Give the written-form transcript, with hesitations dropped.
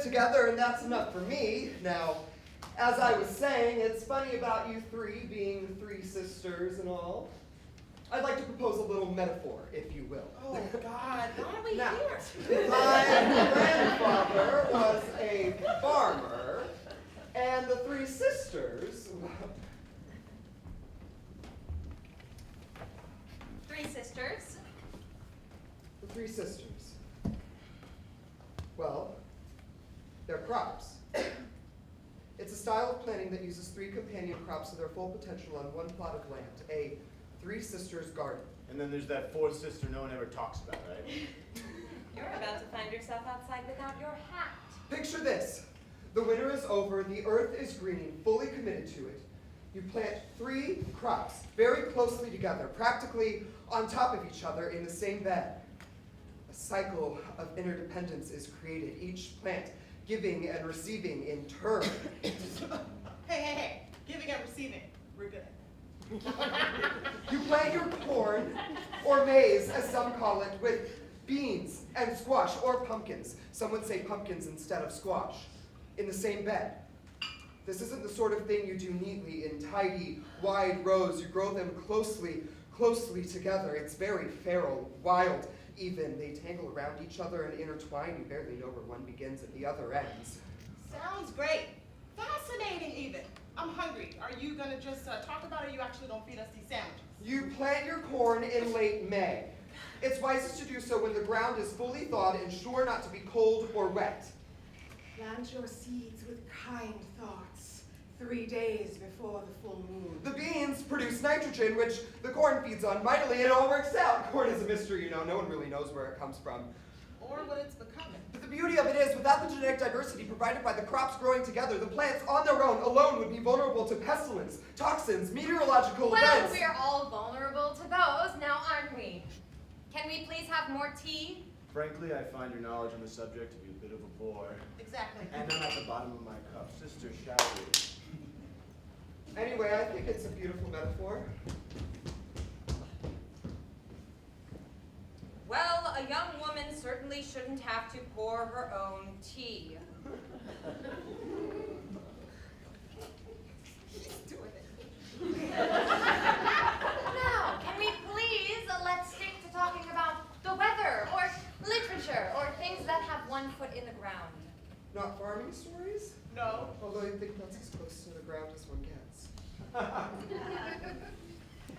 together, and that's enough for me. Now, as I was saying, it's funny about you three being three sisters and all. I'd like to propose a little metaphor, if you will. Oh, God, why are we Now, here? my grandfather was a farmer, and the three sisters... Three sisters. The three sisters. Well, they're crops. It's a style of planting that uses three companion crops to their full potential on one plot of land, a three sisters garden. And then there's that fourth sister no one ever talks about, right? You're about to find yourself outside without your hat. Picture this. The winter is over, the earth is green, fully committed to it. You plant three crops very closely together, practically on top of each other in the same bed. A cycle of interdependence is created, each plant giving and receiving in turn. Hey, giving and receiving, we're good. You plant your corn, or maize as some call it, with beans and squash or pumpkins. Some would say pumpkins instead of squash, in the same bed. This isn't the sort of thing you do neatly in tidy, wide rows. You grow them closely together. It's very feral, wild even. They tangle around each other and intertwine. You barely know where one begins and the other ends. Sounds great. Fascinating, even. I'm hungry. Are you going to just talk about it, or are you actually going to feed us these sandwiches? You plant your corn in late May. It's wisest to do so when the ground is fully thawed and sure not to be cold or wet. Plant your seeds with kind thoughts 3 days before the full moon. The beans produce nitrogen, which the corn feeds on mightily, and it all works out. Corn is a mystery, you know. No one really knows where it comes from. Or what it's becoming. But the beauty of it is, without the genetic diversity provided by the crops growing together, the plants on their own alone would be vulnerable to pestilence, toxins, meteorological Well, events. we're all vulnerable to those, now aren't we? Can we please have more tea? Frankly, I find your knowledge on the subject to be a bit of a bore. Exactly. And I'm at the bottom of my cup. Sister, shall we? Anyway, I think it's a beautiful metaphor. Well, a young woman certainly shouldn't have to pour her own tea. She's doing it. Now, can we please let's stick to talking about the weather, or literature, or things that have one foot in the ground? Not farming stories? No. Although I think that's as close to the ground as one gets.